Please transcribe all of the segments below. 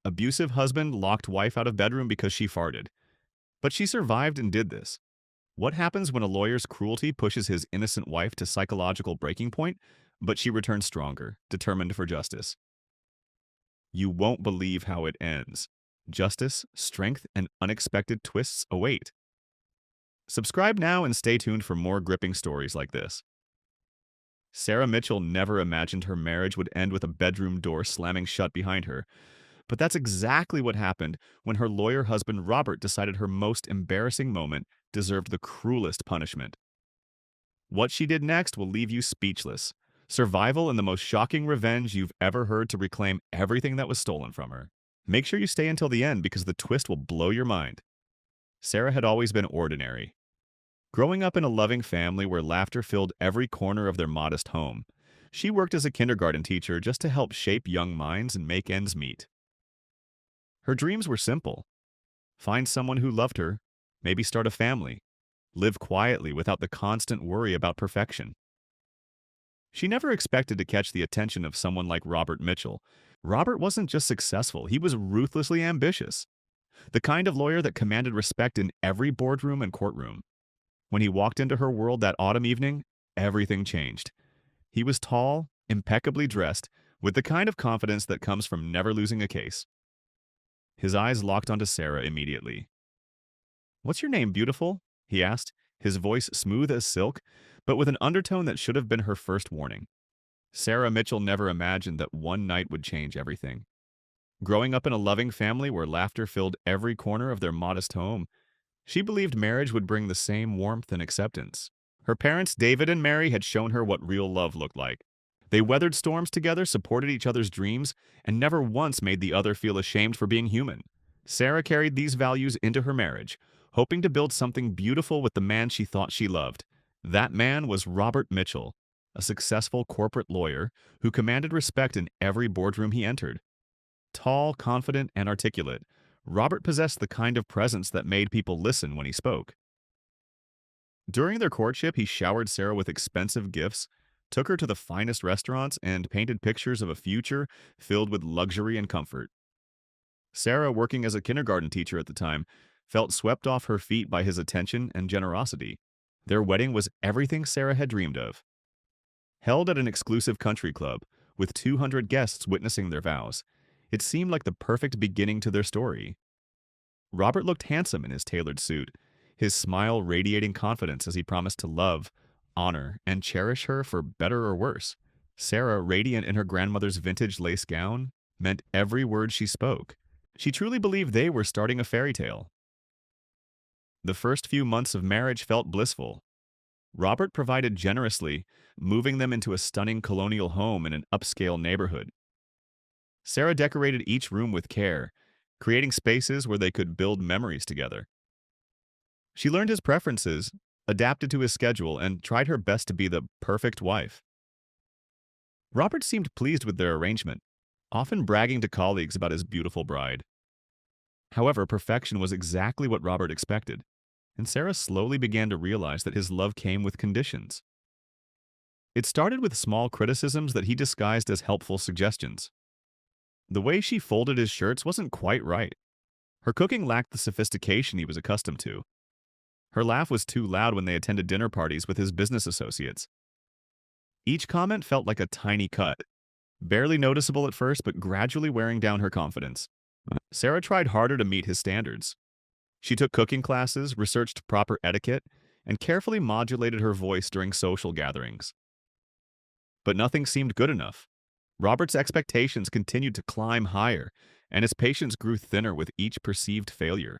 Abusive husband locked wife out of bedroom because she farted. But she survived and did this. What happens when a lawyer's cruelty pushes his innocent wife to psychological breaking point, but she returns stronger, determined for justice? You won't believe how it ends. Justice, strength, and unexpected twists await. Subscribe now and stay tuned for more gripping stories like this. Sarah Mitchell never imagined her marriage would end with a bedroom door slamming shut behind her. But that's exactly what happened when her lawyer husband Robert decided her most embarrassing moment deserved the cruelest punishment. What she did next will leave you speechless. Survival and the most shocking revenge you've ever heard to reclaim everything that was stolen from her. Make sure you stay until the end because the twist will blow your mind. Sarah had always been ordinary. Growing up in a loving family where laughter filled every corner of their modest home, she worked as a kindergarten teacher just to help shape young minds and make ends meet. Her dreams were simple. Find someone who loved her, maybe start a family, live quietly without the constant worry about perfection. She never expected to catch the attention of someone like Robert Mitchell. Robert wasn't just successful, he was ruthlessly ambitious. The kind of lawyer that commanded respect in every boardroom and courtroom. When he walked into her world that autumn evening, everything changed. He was tall, impeccably dressed, with the kind of confidence that comes from never losing a case. His eyes locked onto Sarah immediately. "What's your name, beautiful?" he asked, his voice smooth as silk, but with an undertone that should have been her first warning. Sarah Mitchell never imagined that one night would change everything. Growing up in a loving family where laughter filled every corner of their modest home, she believed marriage would bring the same warmth and acceptance. Her parents, David and Mary, had shown her what real love looked like. They weathered storms together, supported each other's dreams, and never once made the other feel ashamed for being human. Sarah carried these values into her marriage, hoping to build something beautiful with the man she thought she loved. That man was Robert Mitchell, a successful corporate lawyer who commanded respect in every boardroom he entered. Tall, confident, and articulate, Robert possessed the kind of presence that made people listen when he spoke. During their courtship, he showered Sarah with expensive gifts, took her to the finest restaurants, and painted pictures of a future filled with luxury and comfort. Sarah, working as a kindergarten teacher at the time, felt swept off her feet by his attention and generosity. Their wedding was everything Sarah had dreamed of. Held at an exclusive country club, with 200 guests witnessing their vows, it seemed like the perfect beginning to their story. Robert looked handsome in his tailored suit, his smile radiating confidence as he promised to love, honor, and cherish her for better or worse. Sarah, radiant in her grandmother's vintage lace gown, meant every word she spoke. She truly believed they were starting a fairy tale. The first few months of marriage felt blissful. Robert provided generously, moving them into a stunning colonial home in an upscale neighborhood. Sarah decorated each room with care, creating spaces where they could build memories together. She learned his preferences, adapted to his schedule, and tried her best to be the perfect wife. Robert seemed pleased with their arrangement, often bragging to colleagues about his beautiful bride. However, perfection was exactly what Robert expected, and Sarah slowly began to realize that his love came with conditions. It started with small criticisms that he disguised as helpful suggestions. The way she folded his shirts wasn't quite right. Her cooking lacked the sophistication he was accustomed to. Her laugh was too loud when they attended dinner parties with his business associates. Each comment felt like a tiny cut, barely noticeable at first but gradually wearing down her confidence. Sarah tried harder to meet his standards. She took cooking classes, researched proper etiquette, and carefully modulated her voice during social gatherings. But nothing seemed good enough. Robert's expectations continued to climb higher, and his patience grew thinner with each perceived failure.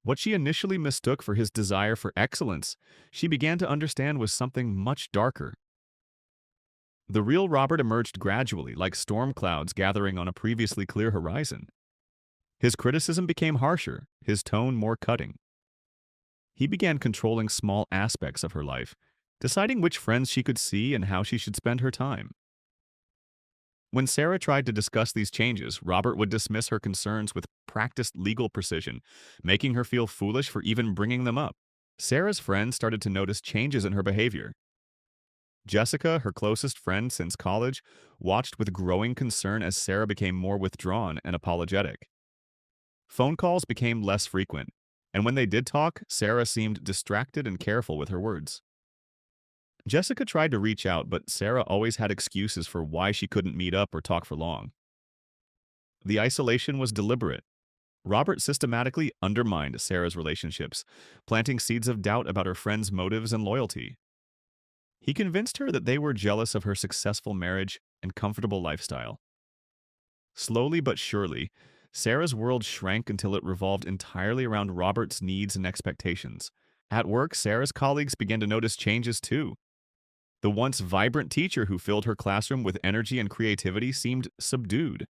What she initially mistook for his desire for excellence, she began to understand was something much darker. The real Robert emerged gradually, like storm clouds gathering on a previously clear horizon. His criticism became harsher, his tone more cutting. He began controlling small aspects of her life, deciding which friends she could see and how she should spend her time. When Sarah tried to discuss these changes, Robert would dismiss her concerns with practiced legal precision, making her feel foolish for even bringing them up. Sarah's friends started to notice changes in her behavior. Jessica, her closest friend since college, watched with growing concern as Sarah became more withdrawn and apologetic. Phone calls became less frequent, and when they did talk, Sarah seemed distracted and careful with her words. Jessica tried to reach out, but Sarah always had excuses for why she couldn't meet up or talk for long. The isolation was deliberate. Robert systematically undermined Sarah's relationships, planting seeds of doubt about her friend's motives and loyalty. He convinced her that they were jealous of her successful marriage and comfortable lifestyle. Slowly but surely, Sarah's world shrank until it revolved entirely around Robert's needs and expectations. At work, Sarah's colleagues began to notice changes too. The once vibrant teacher who filled her classroom with energy and creativity seemed subdued.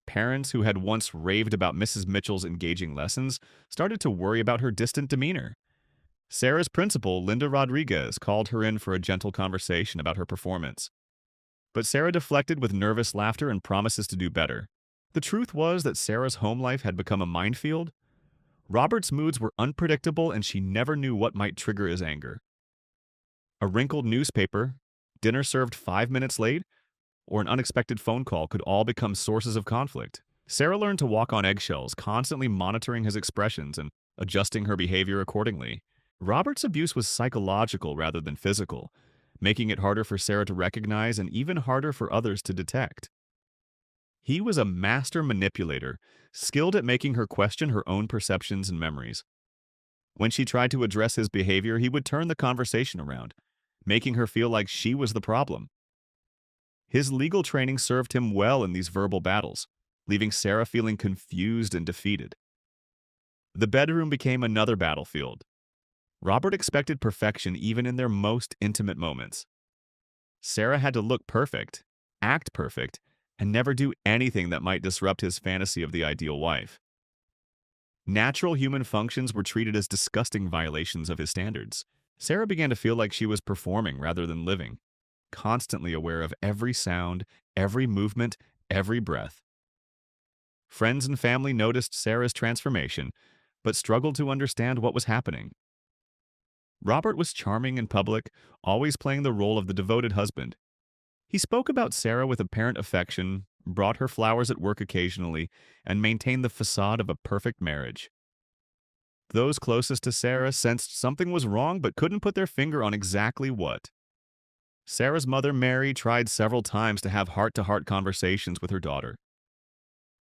Parents who had once raved about Mrs. Mitchell's engaging lessons started to worry about her distant demeanor. Sarah's principal, Linda Rodriguez, called her in for a gentle conversation about her performance. But Sarah deflected with nervous laughter and promises to do better. The truth was that Sarah's home life had become a minefield. Robert's moods were unpredictable and she never knew what might trigger his anger. A wrinkled newspaper, dinner served 5 minutes late, or an unexpected phone call could all become sources of conflict. Sarah learned to walk on eggshells, constantly monitoring his expressions and adjusting her behavior accordingly. Robert's abuse was psychological rather than physical, making it harder for Sarah to recognize and even harder for others to detect. He was a master manipulator, skilled at making her question her own perceptions and memories. When she tried to address his behavior, he would turn the conversation around, making her feel like she was the problem. His legal training served him well in these verbal battles, leaving Sarah feeling confused and defeated. The bedroom became another battlefield. Robert expected perfection even in their most intimate moments. Sarah had to look perfect, act perfect, and never do anything that might disrupt his fantasy of the ideal wife. Natural human functions were treated as disgusting violations of his standards. Sarah began to feel like she was performing rather than living, constantly aware of every sound, every movement, every breath. Friends and family noticed Sarah's transformation, but struggled to understand what was happening. Robert was charming in public, always playing the role of the devoted husband. He spoke about Sarah with apparent affection, brought her flowers at work occasionally, and maintained the facade of a perfect marriage. Those closest to Sarah sensed something was wrong but couldn't put their finger on exactly what. Sarah's mother, Mary, tried several times to have heart-to-heart conversations with her daughter.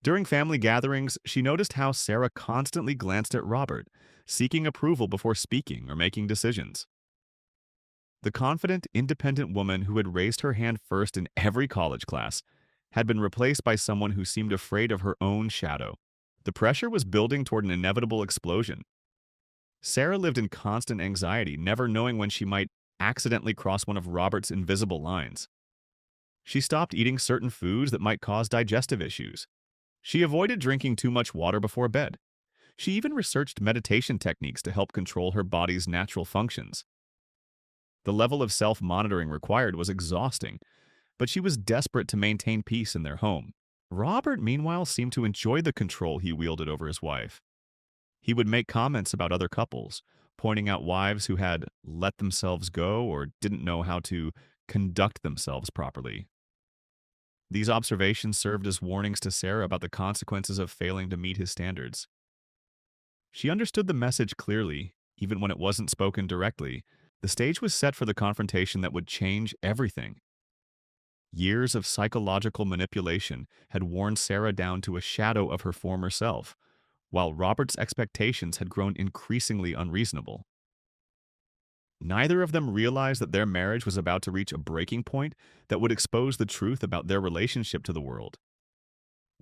During family gatherings, she noticed how Sarah constantly glanced at Robert, seeking approval before speaking or making decisions. The confident, independent woman who had raised her hand first in every college class had been replaced by someone who seemed afraid of her own shadow. The pressure was building toward an inevitable explosion. Sarah lived in constant anxiety, never knowing when she might accidentally cross one of Robert's invisible lines. She stopped eating certain foods that might cause digestive issues. She avoided drinking too much water before bed. She even researched meditation techniques to help control her body's natural functions. The level of self-monitoring required was exhausting, but she was desperate to maintain peace in their home. Robert, meanwhile, seemed to enjoy the control he wielded over his wife. He would make comments about other couples, pointing out wives who had let themselves go or didn't know how to conduct themselves properly. These observations served as warnings to Sarah about the consequences of failing to meet his standards. She understood the message clearly, even when it wasn't spoken directly. The stage was set for the confrontation that would change everything. Years of psychological manipulation had worn Sarah down to a shadow of her former self, while Robert's expectations had grown increasingly unreasonable. Neither of them realized that their marriage was about to reach a breaking point that would expose the truth about their relationship to the world.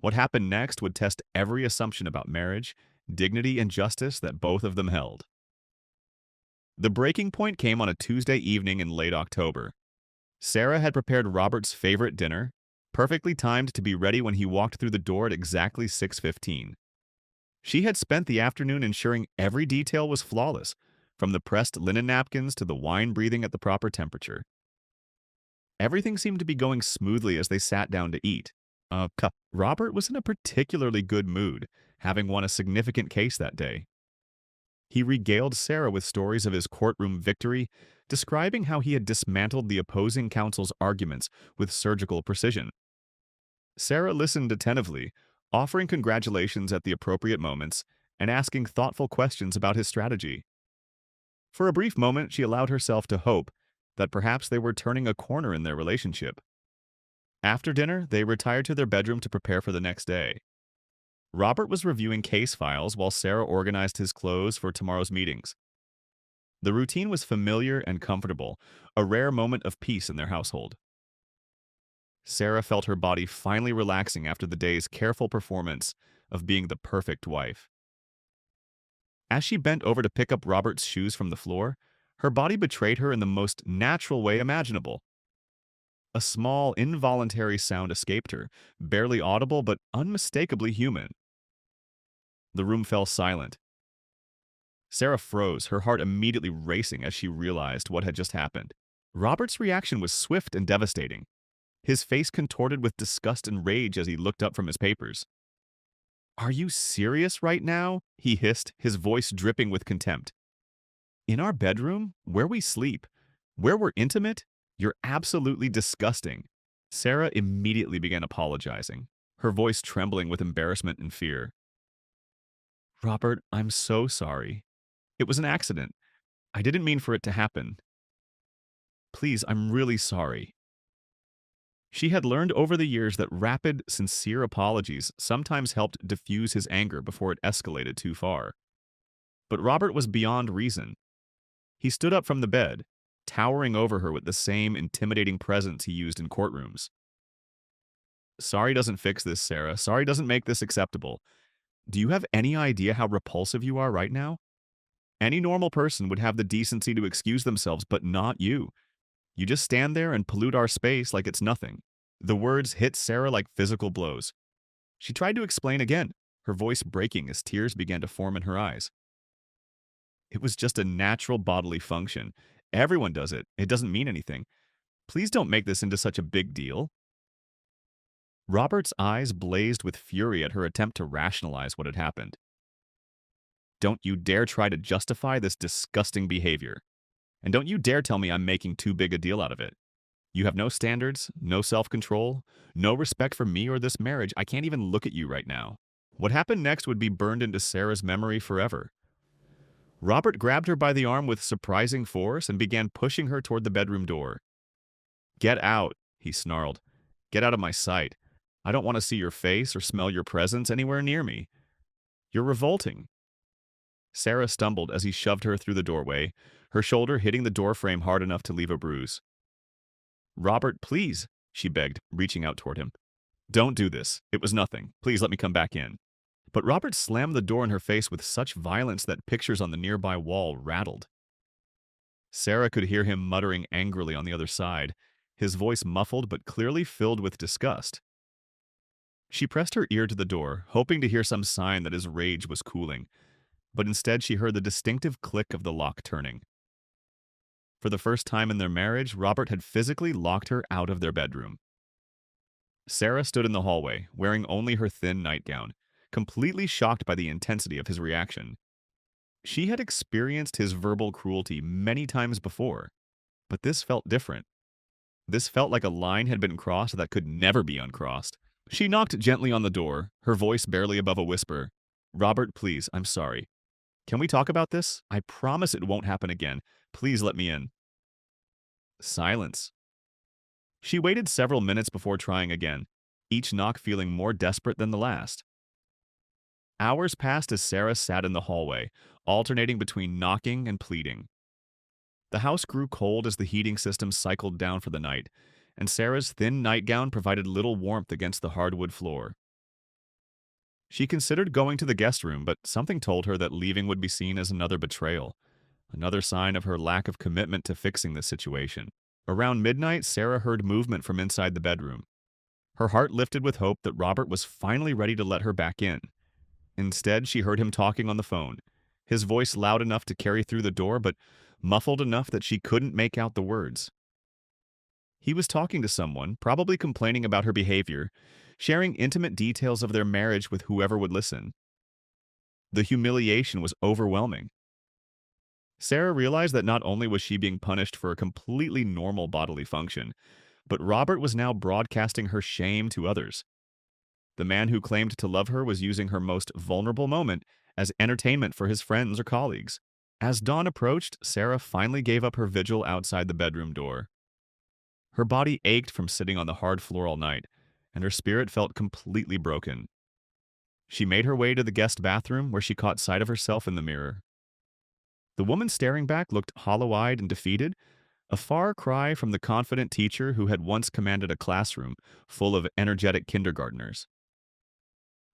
What happened next would test every assumption about marriage, dignity, and justice that both of them held. The breaking point came on a Tuesday evening in late October. Sarah had prepared Robert's favorite dinner, perfectly timed to be ready when he walked through the door at exactly 6:15. She had spent the afternoon ensuring every detail was flawless, from the pressed linen napkins to the wine breathing at the proper temperature. Everything seemed to be going smoothly as they sat down to eat. Robert was in a particularly good mood, having won a significant case that day. He regaled Sarah with stories of his courtroom victory, describing how he had dismantled the opposing counsel's arguments with surgical precision. Sarah listened attentively, offering congratulations at the appropriate moments and asking thoughtful questions about his strategy. For a brief moment, she allowed herself to hope that perhaps they were turning a corner in their relationship. After dinner, they retired to their bedroom to prepare for the next day. Robert was reviewing case files while Sarah organized his clothes for tomorrow's meetings. The routine was familiar and comfortable, a rare moment of peace in their household. Sarah felt her body finally relaxing after the day's careful performance of being the perfect wife. As she bent over to pick up Robert's shoes from the floor, her body betrayed her in the most natural way imaginable. A small, involuntary sound escaped her, barely audible but unmistakably human. The room fell silent. Sarah froze, her heart immediately racing as she realized what had just happened. Robert's reaction was swift and devastating. His face contorted with disgust and rage as he looked up from his papers. "Are you serious right now?" he hissed, his voice dripping with contempt. "In our bedroom? Where we sleep? Where we're intimate? You're absolutely disgusting." Sarah immediately began apologizing, her voice trembling with embarrassment and fear. "Robert, I'm so sorry. It was an accident. I didn't mean for it to happen. Please, I'm really sorry." She had learned over the years that rapid, sincere apologies sometimes helped diffuse his anger before it escalated too far. But Robert was beyond reason. He stood up from the bed, towering over her with the same intimidating presence he used in courtrooms. "Sorry doesn't fix this, Sarah. Sorry doesn't make this acceptable. Do you have any idea how repulsive you are right now? Any normal person would have the decency to excuse themselves, but not you. You just stand there and pollute our space like it's nothing." The words hit Sarah like physical blows. She tried to explain again, her voice breaking as tears began to form in her eyes. "It was just a natural bodily function. Everyone does it. It doesn't mean anything. Please don't make this into such a big deal." Robert's eyes blazed with fury at her attempt to rationalize what had happened. "Don't you dare try to justify this disgusting behavior. And don't you dare tell me I'm making too big a deal out of it. You have no standards, no self-control, no respect for me or this marriage. I can't even look at you right now." What happened next would be burned into Sarah's memory forever. Robert grabbed her by the arm with surprising force and began pushing her toward the bedroom door. "Get out," he snarled. "Get out of my sight. I don't want to see your face or smell your presence anywhere near me. You're revolting." Sarah stumbled as he shoved her through the doorway, her shoulder hitting the doorframe hard enough to leave a bruise. "Robert, please," she begged, reaching out toward him. "Don't do this. It was nothing. Please let me come back in." But Robert slammed the door in her face with such violence that pictures on the nearby wall rattled. Sarah could hear him muttering angrily on the other side, his voice muffled but clearly filled with disgust. She pressed her ear to the door, hoping to hear some sign that his rage was cooling, but instead she heard the distinctive click of the lock turning. For the first time in their marriage, Robert had physically locked her out of their bedroom. Sarah stood in the hallway, wearing only her thin nightgown, completely shocked by the intensity of his reaction. She had experienced his verbal cruelty many times before, but this felt different. This felt like a line had been crossed that could never be uncrossed. She knocked gently on the door, her voice barely above a whisper. "Robert, please, I'm sorry. Can we talk about this? I promise it won't happen again. Please let me in." Silence. She waited several minutes before trying again, each knock feeling more desperate than the last. Hours passed as Sarah sat in the hallway, alternating between knocking and pleading. The house grew cold as the heating system cycled down for the night, and Sarah's thin nightgown provided little warmth against the hardwood floor. She considered going to the guest room, but something told her that leaving would be seen as another betrayal, another sign of her lack of commitment to fixing the situation. Around midnight, Sarah heard movement from inside the bedroom. Her heart lifted with hope that Robert was finally ready to let her back in. Instead, she heard him talking on the phone, his voice loud enough to carry through the door, but muffled enough that she couldn't make out the words. He was talking to someone, probably complaining about her behavior, sharing intimate details of their marriage with whoever would listen. The humiliation was overwhelming. Sarah realized that not only was she being punished for a completely normal bodily function, but Robert was now broadcasting her shame to others. The man who claimed to love her was using her most vulnerable moment as entertainment for his friends or colleagues. As dawn approached, Sarah finally gave up her vigil outside the bedroom door. Her body ached from sitting on the hard floor all night, and her spirit felt completely broken. She made her way to the guest bathroom where she caught sight of herself in the mirror. The woman staring back looked hollow-eyed and defeated, a far cry from the confident teacher who had once commanded a classroom full of energetic kindergartners.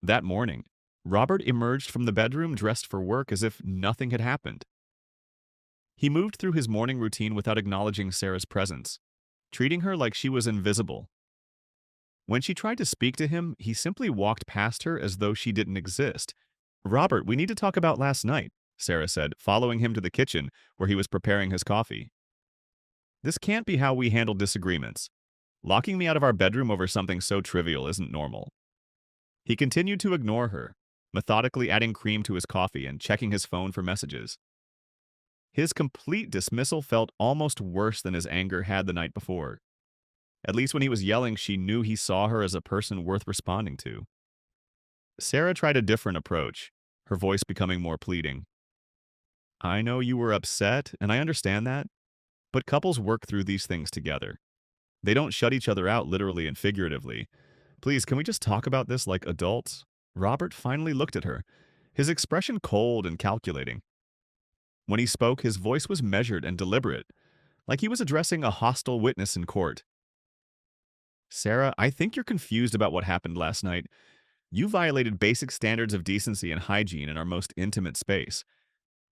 That morning, Robert emerged from the bedroom dressed for work as if nothing had happened. He moved through his morning routine without acknowledging Sarah's presence, treating her like she was invisible. When she tried to speak to him, he simply walked past her as though she didn't exist. "Robert, we need to talk about last night," Sarah said, following him to the kitchen where he was preparing his coffee. "This can't be how we handle disagreements. Locking me out of our bedroom over something so trivial isn't normal." He continued to ignore her, methodically adding cream to his coffee and checking his phone for messages. His complete dismissal felt almost worse than his anger had the night before. At least when he was yelling, she knew he saw her as a person worth responding to. Sarah tried a different approach, her voice becoming more pleading. "I know you were upset, and I understand that, but couples work through these things together. They don't shut each other out literally and figuratively. Please, can we just talk about this like adults?" Robert finally looked at her, his expression cold and calculating. When he spoke, his voice was measured and deliberate, like he was addressing a hostile witness in court. "Sarah, I think you're confused about what happened last night. You violated basic standards of decency and hygiene in our most intimate space.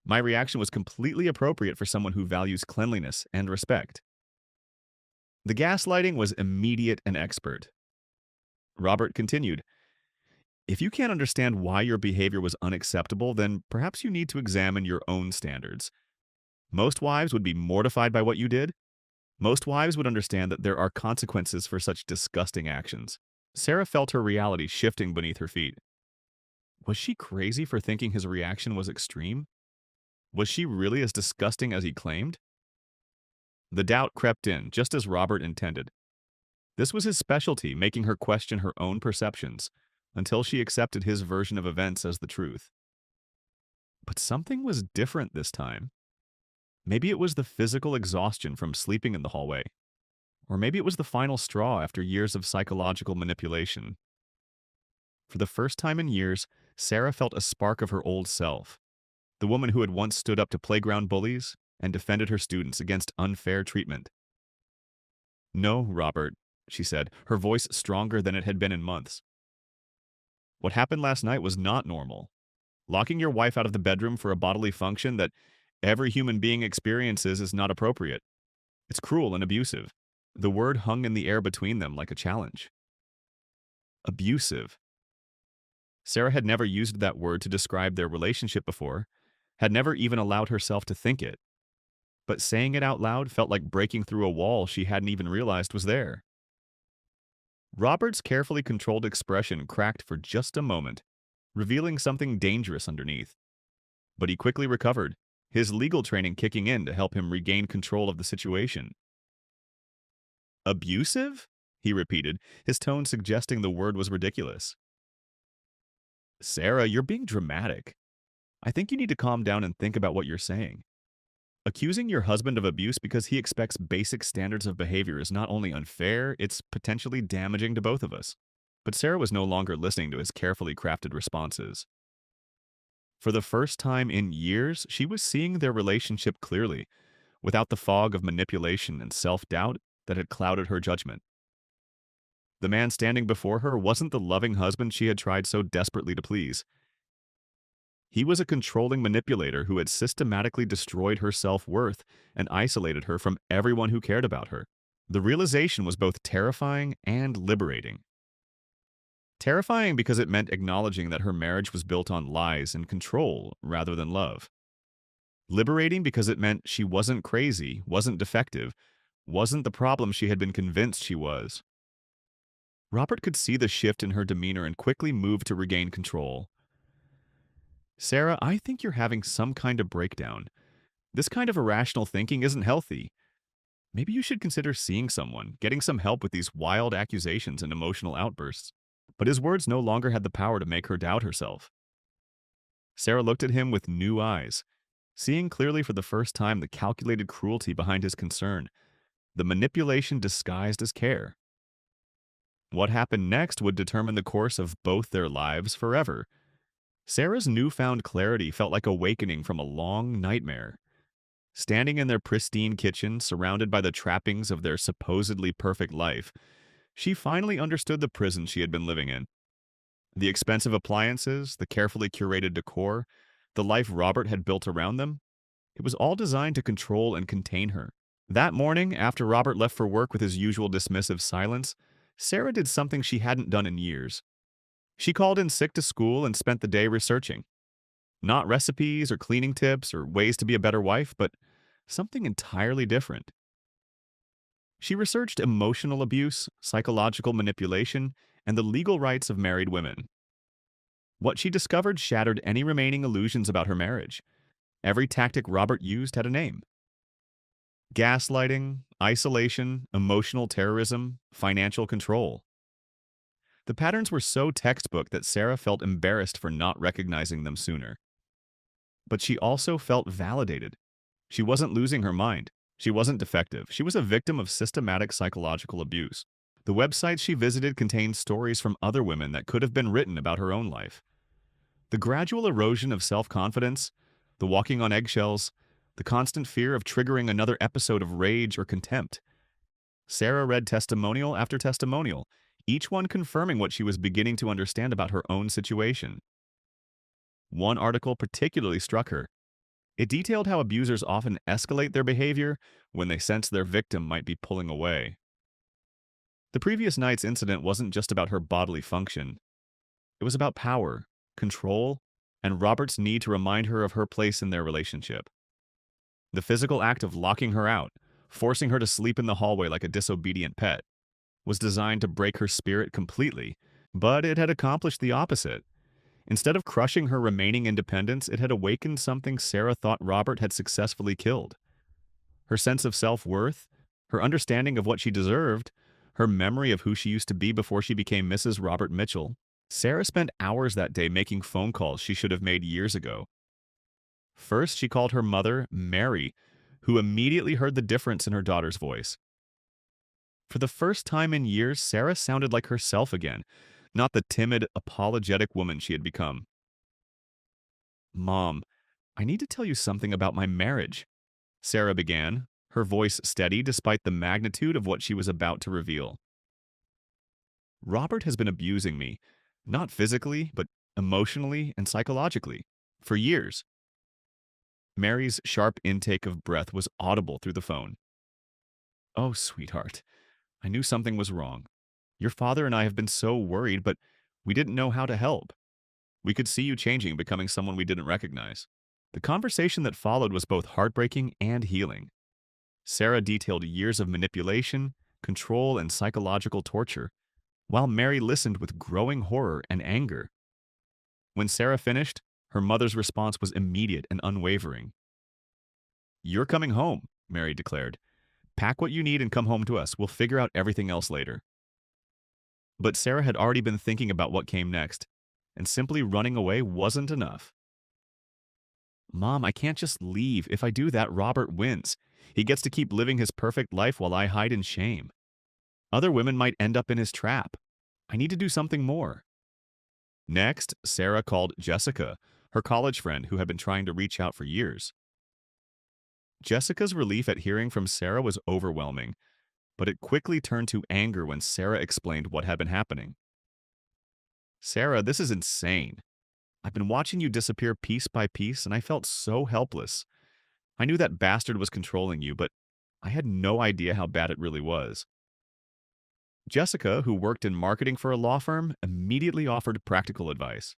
My reaction was completely appropriate for someone who values cleanliness and respect." The gaslighting was immediate and expert. Robert continued, "If you can't understand why your behavior was unacceptable, then perhaps you need to examine your own standards. Most wives would be mortified by what you did. Most wives would understand that there are consequences for such disgusting actions." Sarah felt her reality shifting beneath her feet. Was she crazy for thinking his reaction was extreme? Was she really as disgusting as he claimed? The doubt crept in, just as Robert intended. This was his specialty, making her question her own perceptions, until she accepted his version of events as the truth. But something was different this time. Maybe it was the physical exhaustion from sleeping in the hallway. Or maybe it was the final straw after years of psychological manipulation. For the first time in years, Sarah felt a spark of her old self, the woman who had once stood up to playground bullies and defended her students against unfair treatment. "No, Robert," she said, her voice stronger than it had been in months. "What happened last night was not normal. Locking your wife out of the bedroom for a bodily function that every human being experiences is not appropriate. It's cruel and abusive." The word hung in the air between them like a challenge. Abusive. Sarah had never used that word to describe their relationship before, had never even allowed herself to think it. But saying it out loud felt like breaking through a wall she hadn't even realized was there. Robert's carefully controlled expression cracked for just a moment, revealing something dangerous underneath. But he quickly recovered, his legal training kicking in to help him regain control of the situation. "Abusive?" he repeated, his tone suggesting the word was ridiculous. "Sarah, you're being dramatic. I think you need to calm down and think about what you're saying. Accusing your husband of abuse because he expects basic standards of behavior is not only unfair, it's potentially damaging to both of us." But Sarah was no longer listening to his carefully crafted responses. For the first time in years, she was seeing their relationship clearly, without the fog of manipulation and self-doubt that had clouded her judgment. The man standing before her wasn't the loving husband she had tried so desperately to please. He was a controlling manipulator who had systematically destroyed her self-worth and isolated her from everyone who cared about her. The realization was both terrifying and liberating. Terrifying because it meant acknowledging that her marriage was built on lies and control rather than love. Liberating because it meant she wasn't crazy, wasn't defective, wasn't the problem she had been convinced she was. Robert could see the shift in her demeanor and quickly moved to regain control. "Sarah, I think you're having some kind of breakdown. This kind of irrational thinking isn't healthy. Maybe you should consider seeing someone, getting some help with these wild accusations and emotional outbursts. But his words no longer had the power to make her doubt herself. Sarah looked at him with new eyes, seeing clearly for the first time the calculated cruelty behind his concern, the manipulation disguised as care. What happened next would determine the course of both their lives forever. Sarah's newfound clarity felt like awakening from a long nightmare. Standing in their pristine kitchen, surrounded by the trappings of their supposedly perfect life, she finally understood the prison she had been living in. The expensive appliances, the carefully curated decor, the life Robert had built around them, it was all designed to control and contain her. That morning, after Robert left for work with his usual dismissive silence, Sarah did something she hadn't done in years. She called in sick to school and spent the day researching. Not recipes or cleaning tips or ways to be a better wife, but something entirely different. She researched emotional abuse, psychological manipulation, and the legal rights of married women. What she discovered shattered any remaining illusions about her marriage. Every tactic Robert used had a name. Gaslighting, isolation, emotional terrorism, financial control. The patterns were so textbook that Sarah felt embarrassed for not recognizing them sooner. But she also felt validated. She wasn't losing her mind. She wasn't defective. She was a victim of systematic psychological abuse. The websites she visited contained stories from other women that could have been written about her own life. The gradual erosion of self-confidence, the walking on eggshells, the constant fear of triggering another episode of rage or contempt. Sarah read testimonial after testimonial, each one confirming what she was beginning to understand about her own situation. One article particularly struck her. It detailed how abusers often escalate their behavior when they sense their victim might be pulling away. The previous night's incident wasn't just about her bodily function. It was about power, control, and Robert's need to remind her of her place in their relationship. The physical act of locking her out, forcing her to sleep in the hallway like a disobedient pet, was designed to break her spirit completely, but it had accomplished the opposite. Instead of crushing her remaining independence, it had awakened something Sarah thought Robert had successfully killed. Her sense of self-worth, her understanding of what she deserved, her memory of who she used to be before she became Mrs. Robert Mitchell. Sarah spent hours that day making phone calls she should have made years ago. First, she called her mother, Mary, who immediately heard the difference in her daughter's voice. For the first time in years, Sarah sounded like herself again, not the timid, apologetic woman she had become. "Mom, I need to tell you something about my marriage," Sarah began, her voice steady despite the magnitude of what she was about to reveal. "Robert has been abusing me, not physically, but emotionally and psychologically, for years." Mary's sharp intake of breath was audible through the phone. "Oh, sweetheart, I knew something was wrong. Your father and I have been so worried, but we didn't know how to help. We could see you changing, becoming someone we didn't recognize." The conversation that followed was both heartbreaking and healing. Sarah detailed years of manipulation, control, and psychological torture, while Mary listened with growing horror and anger. When Sarah finished, her mother's response was immediate and unwavering. "You're coming home," Mary declared. "Pack what you need and come home to us. We'll figure out everything else later." But Sarah had already been thinking about what came next, and simply running away wasn't enough. "Mom, I can't just leave. If I do that, Robert wins. He gets to keep living his perfect life while I hide in shame. Other women might end up in his trap. I need to do something more." Next, Sarah called Jessica, her college friend who had been trying to reach out for years. Jessica's relief at hearing from Sarah was overwhelming, but it quickly turned to anger when Sarah explained what had been happening. "Sarah, this is insane. I've been watching you disappear piece by piece, and I felt so helpless. I knew that bastard was controlling you, but I had no idea how bad it really was." Jessica, who worked in marketing for a law firm, immediately offered practical advice.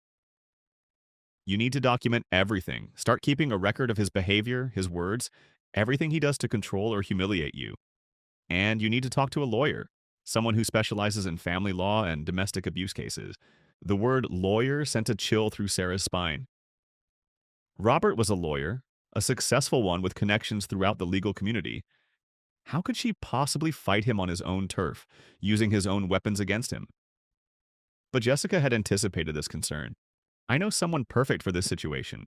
"You need to document everything. Start keeping a record of his behavior, his words, everything he does to control or humiliate you. And you need to talk to a lawyer, someone who specializes in family law and domestic abuse cases." The word lawyer sent a chill through Sarah's spine. Robert was a lawyer, a successful one with connections throughout the legal community. How could she possibly fight him on his own turf, using his own weapons against him? But Jessica had anticipated this concern. I know someone perfect for this situation.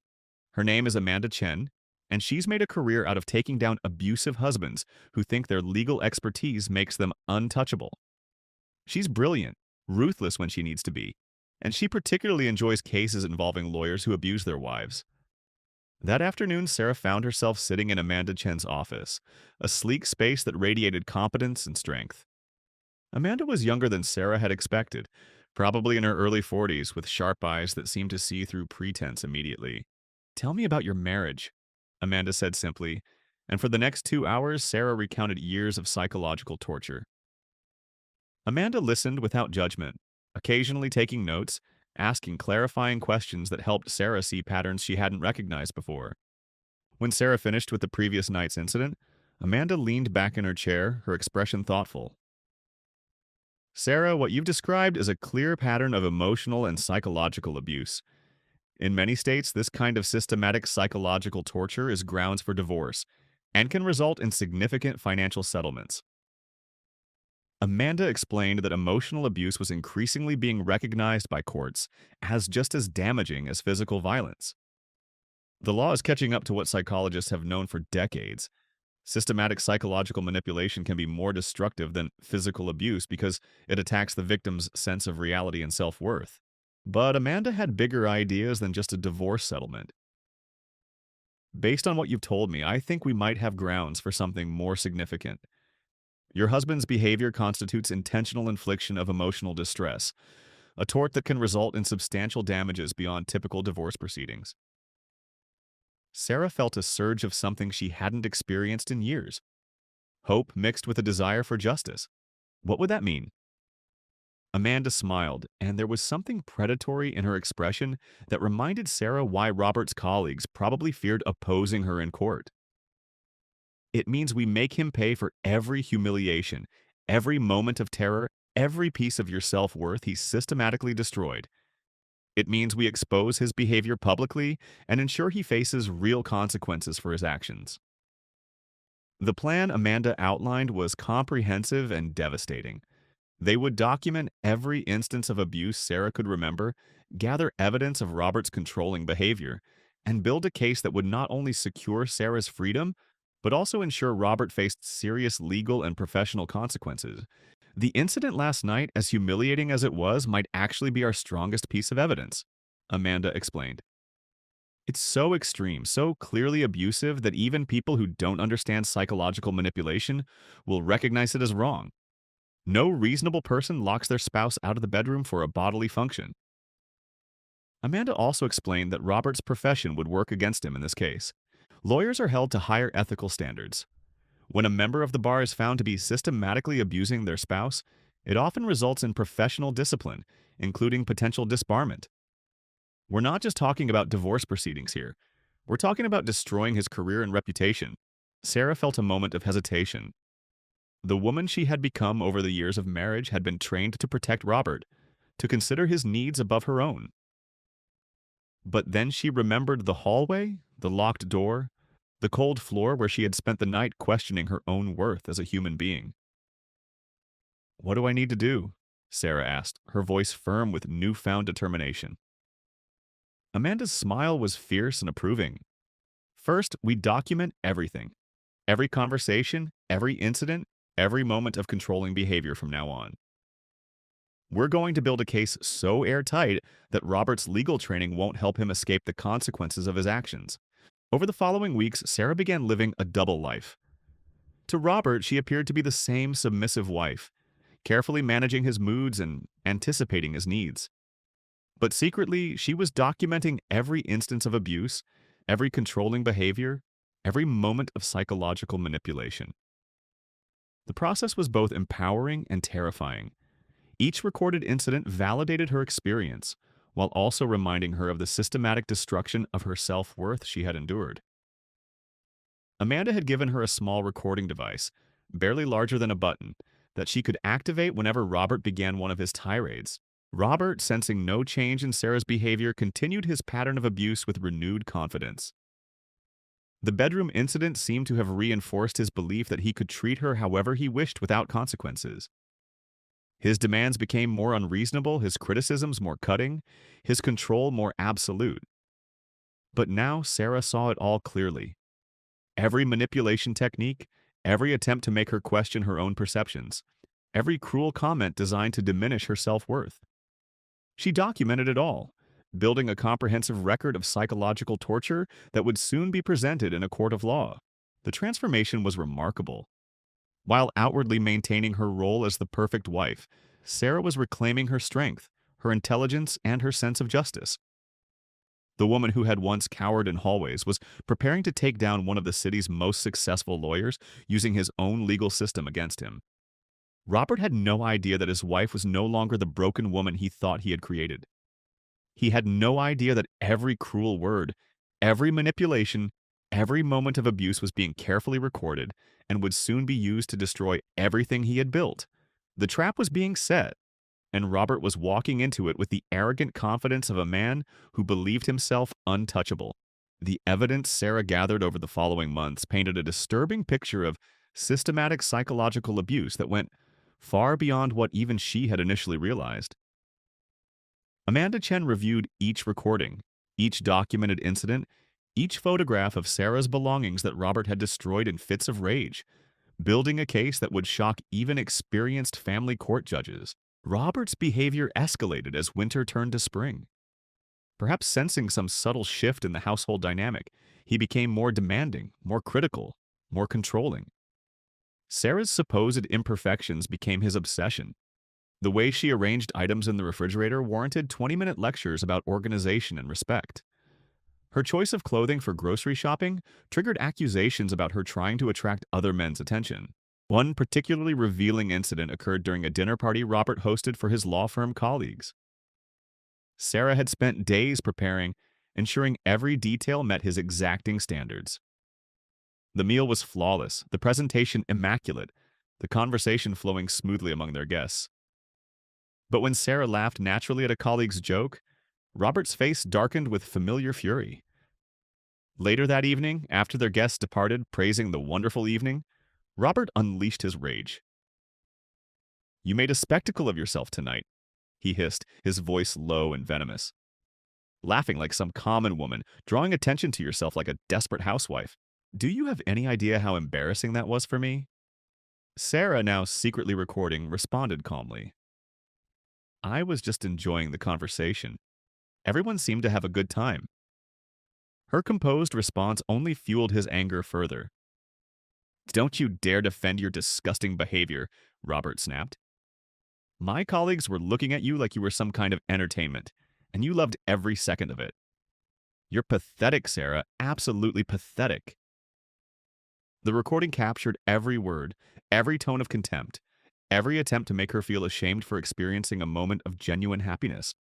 Her name is Amanda Chen, and she's made a career out of taking down abusive husbands who think their legal expertise makes them untouchable. She's brilliant, ruthless when she needs to be, and she particularly enjoys cases involving lawyers who abuse their wives. That afternoon, Sarah found herself sitting in Amanda Chen's office, a sleek space that radiated competence and strength. Amanda was younger than Sarah had expected, probably in her early 40s, with sharp eyes that seemed to see through pretense immediately. "Tell me about your marriage," Amanda said simply, and for the next 2 hours, Sarah recounted years of psychological torture. Amanda listened without judgment, occasionally taking notes, asking clarifying questions that helped Sarah see patterns she hadn't recognized before. When Sarah finished with the previous night's incident, Amanda leaned back in her chair, her expression thoughtful. "Sarah, what you've described is a clear pattern of emotional and psychological abuse. In many states, this kind of systematic psychological torture is grounds for divorce and can result in significant financial settlements." Amanda explained that emotional abuse was increasingly being recognized by courts as just as damaging as physical violence. The law is catching up to what psychologists have known for decades. Systematic psychological manipulation can be more destructive than physical abuse because it attacks the victim's sense of reality and self-worth. But Amanda had bigger ideas than just a divorce settlement. "Based on what you've told me, I think we might have grounds for something more significant. Your husband's behavior constitutes intentional infliction of emotional distress, a tort that can result in substantial damages beyond typical divorce proceedings." Sarah felt a surge of something she hadn't experienced in years. Hope mixed with a desire for justice. What would that mean? Amanda smiled, and there was something predatory in her expression that reminded Sarah why Robert's colleagues probably feared opposing her in court. "It means we make him pay for every humiliation, every moment of terror, every piece of your self-worth he systematically destroyed. It means we expose his behavior publicly and ensure he faces real consequences for his actions." The plan Amanda outlined was comprehensive and devastating. They would document every instance of abuse Sarah could remember, gather evidence of Robert's controlling behavior, and build a case that would not only secure Sarah's freedom, but also ensure Robert faced serious legal and professional consequences. "The incident last night, as humiliating as it was, might actually be our strongest piece of evidence," Amanda explained. "It's so extreme, so clearly abusive that even people who don't understand psychological manipulation will recognize it as wrong. No reasonable person locks their spouse out of the bedroom for a bodily function." Amanda also explained that Robert's profession would work against him in this case. Lawyers are held to higher ethical standards. When a member of the bar is found to be systematically abusing their spouse, it often results in professional discipline, including potential disbarment. We're not just talking about divorce proceedings here. We're talking about destroying his career and reputation. Sarah felt a moment of hesitation. The woman she had become over the years of marriage had been trained to protect Robert, to consider his needs above her own. But then she remembered the hallway, the locked door, the cold floor where she had spent the night questioning her own worth as a human being. "What do I need to do?" Sarah asked, her voice firm with newfound determination. Amanda's smile was fierce and approving. "First, we document everything. Every conversation, every incident, every moment of controlling behavior from now on. We're going to build a case so airtight that Robert's legal training won't help him escape the consequences of his actions." Over the following weeks, Sarah began living a double life. To Robert, she appeared to be the same submissive wife, carefully managing his moods and anticipating his needs. But secretly, she was documenting every instance of abuse, every controlling behavior, every moment of psychological manipulation. The process was both empowering and terrifying. Each recorded incident validated her experience, while also reminding her of the systematic destruction of her self-worth she had endured. Amanda had given her a small recording device, barely larger than a button, that she could activate whenever Robert began one of his tirades. Robert, sensing no change in Sarah's behavior, continued his pattern of abuse with renewed confidence. The bedroom incident seemed to have reinforced his belief that he could treat her however he wished without consequences. His demands became more unreasonable, his criticisms more cutting, his control more absolute. But now Sarah saw it all clearly. Every manipulation technique, every attempt to make her question her own perceptions, every cruel comment designed to diminish her self-worth. She documented it all, building a comprehensive record of psychological torture that would soon be presented in a court of law. The transformation was remarkable. While outwardly maintaining her role as the perfect wife, Sarah was reclaiming her strength, her intelligence, and her sense of justice. The woman who had once cowered in hallways was preparing to take down one of the city's most successful lawyers using his own legal system against him. Robert had no idea that his wife was no longer the broken woman he thought he had created. He had no idea that every cruel word, every manipulation, every moment of abuse was being carefully recorded and would soon be used to destroy everything he had built. The trap was being set, and Robert was walking into it with the arrogant confidence of a man who believed himself untouchable. The evidence Sarah gathered over the following months painted a disturbing picture of systematic psychological abuse that went far beyond what even she had initially realized. Amanda Chen reviewed each recording, each documented incident, each photograph of Sarah's belongings that Robert had destroyed in fits of rage, building a case that would shock even experienced family court judges. Robert's behavior escalated as winter turned to spring. Perhaps sensing some subtle shift in the household dynamic, he became more demanding, more critical, more controlling. Sarah's supposed imperfections became his obsession. The way she arranged items in the refrigerator warranted 20-minute lectures about organization and respect. Her choice of clothing for grocery shopping triggered accusations about her trying to attract other men's attention. One particularly revealing incident occurred during a dinner party Robert hosted for his law firm colleagues. Sarah had spent days preparing, ensuring every detail met his exacting standards. The meal was flawless, the presentation immaculate, the conversation flowing smoothly among their guests. But when Sarah laughed naturally at a colleague's joke, Robert's face darkened with familiar fury. Later that evening, after their guests departed praising the wonderful evening, Robert unleashed his rage. "You made a spectacle of yourself tonight," he hissed, his voice low and venomous. "Laughing like some common woman, drawing attention to yourself like a desperate housewife. Do you have any idea how embarrassing that was for me?" Sarah, now secretly recording, responded calmly. "I was just enjoying the conversation. Everyone seemed to have a good time." Her composed response only fueled his anger further. "Don't you dare defend your disgusting behavior," Robert snapped. "My colleagues were looking at you like you were some kind of entertainment, and you loved every second of it. You're pathetic, Sarah, absolutely pathetic." The recording captured every word, every tone of contempt, every attempt to make her feel ashamed for experiencing a moment of genuine happiness.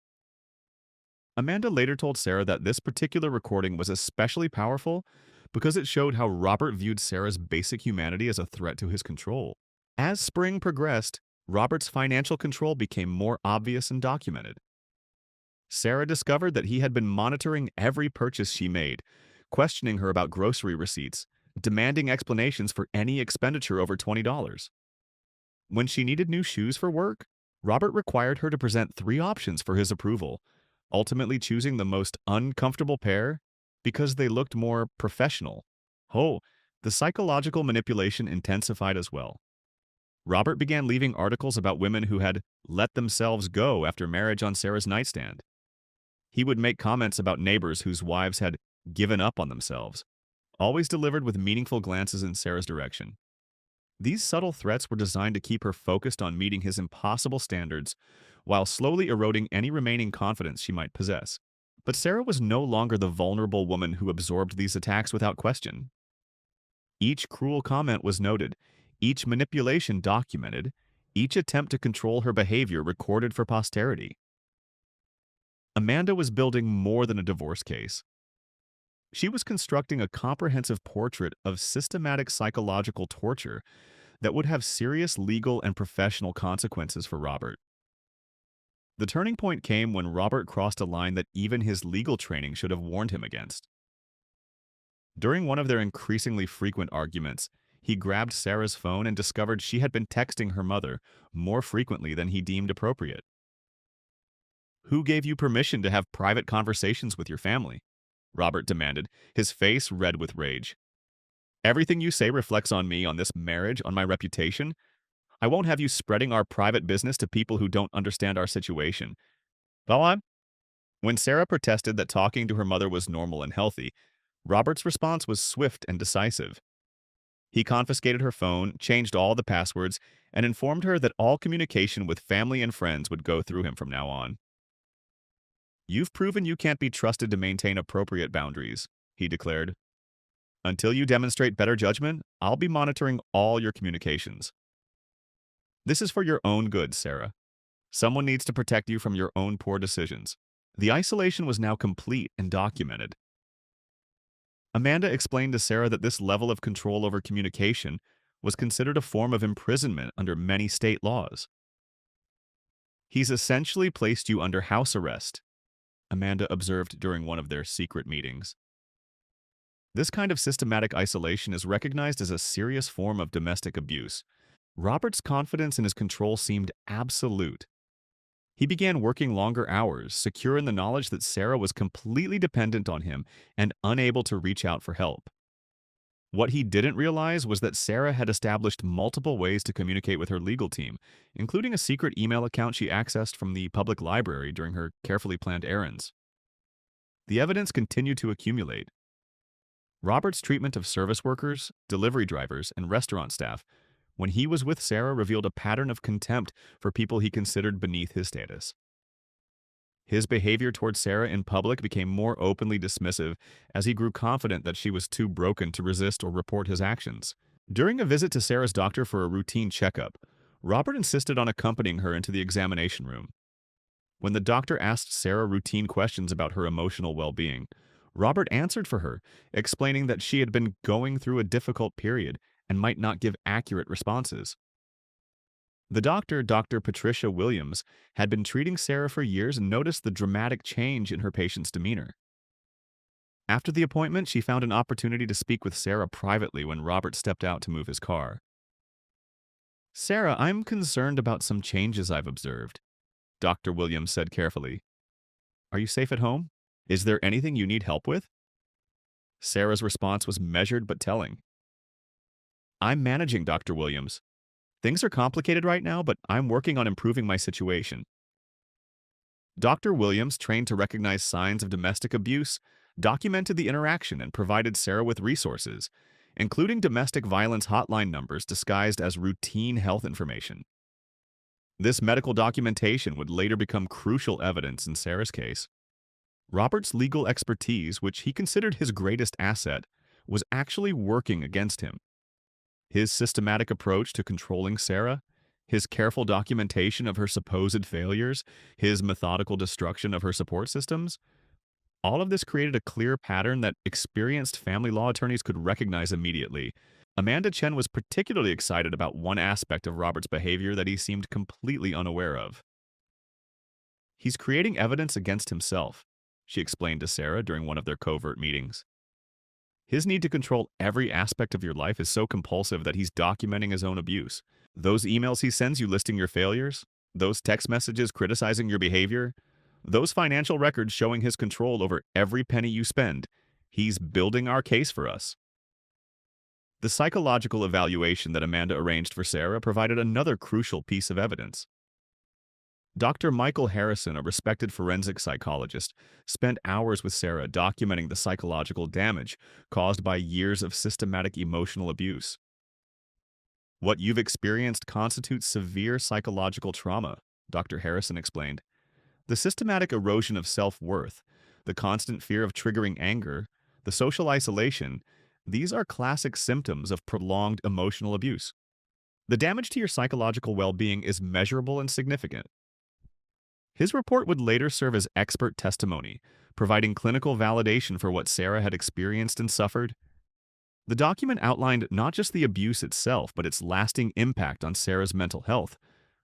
Amanda later told Sarah that this particular recording was especially powerful because it showed how Robert viewed Sarah's basic humanity as a threat to his control. As spring progressed, Robert's financial control became more obvious and documented. Sarah discovered that he had been monitoring every purchase she made, questioning her about grocery receipts, demanding explanations for any expenditure over $20. When she needed new shoes for work, Robert required her to present 3 options for his approval, ultimately choosing the most uncomfortable pair because they looked more professional. Oh, the psychological manipulation intensified as well. Robert began leaving articles about women who had let themselves go after marriage on Sarah's nightstand. He would make comments about neighbors whose wives had given up on themselves, always delivered with meaningful glances in Sarah's direction. These subtle threats were designed to keep her focused on meeting his impossible standards while slowly eroding any remaining confidence she might possess. But Sarah was no longer the vulnerable woman who absorbed these attacks without question. Each cruel comment was noted, each manipulation documented, each attempt to control her behavior recorded for posterity. Amanda was building more than a divorce case. She was constructing a comprehensive portrait of systematic psychological torture that would have serious legal and professional consequences for Robert. The turning point came when Robert crossed a line that even his legal training should have warned him against. During one of their increasingly frequent arguments, he grabbed Sarah's phone and discovered she had been texting her mother more frequently than he deemed appropriate. "Who gave you permission to have private conversations with your family?" Robert demanded, his face red with rage. "Everything you say reflects on me, on this marriage, on my reputation. I won't have you spreading our private business to people who don't understand our situation." Go on. When Sarah protested that talking to her mother was normal and healthy, Robert's response was swift and decisive. He confiscated her phone, changed all the passwords, and informed her that all communication with family and friends would go through him from now on. "You've proven you can't be trusted to maintain appropriate boundaries," he declared. "Until you demonstrate better judgment, I'll be monitoring all your communications. This is for your own good, Sarah. Someone needs to protect you from your own poor decisions." The isolation was now complete and documented. Amanda explained to Sarah that this level of control over communication was considered a form of imprisonment under many state laws. "He's essentially placed you under house arrest," Amanda observed during one of their secret meetings. This kind of systematic isolation is recognized as a serious form of domestic abuse. Robert's confidence in his control seemed absolute. He began working longer hours, secure in the knowledge that Sarah was completely dependent on him and unable to reach out for help. What he didn't realize was that Sarah had established multiple ways to communicate with her legal team, including a secret email account she accessed from the public library during her carefully planned errands. The evidence continued to accumulate. Robert's treatment of service workers, delivery drivers, and restaurant staff when he was with Sarah revealed a pattern of contempt for people he considered beneath his status. His behavior towards Sarah in public became more openly dismissive as he grew confident that she was too broken to resist or report his actions. During a visit to Sarah's doctor for a routine checkup, Robert insisted on accompanying her into the examination room. When the doctor asked Sarah routine questions about her emotional well-being, Robert answered for her, explaining that she had been going through a difficult period and might not give accurate responses. The doctor, Dr. Patricia Williams, had been treating Sarah for years and noticed the dramatic change in her patient's demeanor. After the appointment, she found an opportunity to speak with Sarah privately when Robert stepped out to move his car. "Sarah, I'm concerned about some changes I've observed," Dr. Williams said carefully. "Are you safe at home? Is there anything you need help with?" Sarah's response was measured but telling. "I'm managing, Dr. Williams. Things are complicated right now, but I'm working on improving my situation." Dr. Williams, trained to recognize signs of domestic abuse, documented the interaction and provided Sarah with resources, including domestic violence hotline numbers disguised as routine health information. This medical documentation would later become crucial evidence in Sarah's case. Robert's legal expertise, which he considered his greatest asset, was actually working against him. His systematic approach to controlling Sarah, his careful documentation of her supposed failures, his methodical destruction of her support systems, all of this created a clear pattern that experienced family law attorneys could recognize immediately. Amanda Chen was particularly excited about one aspect of Robert's behavior that he seemed completely unaware of. "He's creating evidence against himself," she explained to Sarah during one of their covert meetings. "His need to control every aspect of your life is so compulsive that he's documenting his own abuse. Those emails he sends you listing your failures, those text messages criticizing your behavior, those financial records showing his control over every penny you spend. He's building our case for us." The psychological evaluation that Amanda arranged for Sarah provided another crucial piece of evidence. Dr. Michael Harrison, a respected forensic psychologist, spent hours with Sarah documenting the psychological damage caused by years of systematic emotional abuse. "What you've experienced constitutes severe psychological trauma," Dr. Harrison explained. "The systematic erosion of self-worth, the constant fear of triggering anger, the social isolation, these are classic symptoms of prolonged emotional abuse. The damage to your psychological well-being is measurable and significant." His report would later serve as expert testimony, providing clinical validation for what Sarah had experienced and suffered. The document outlined not just the abuse itself, but its lasting impact on Sarah's mental health,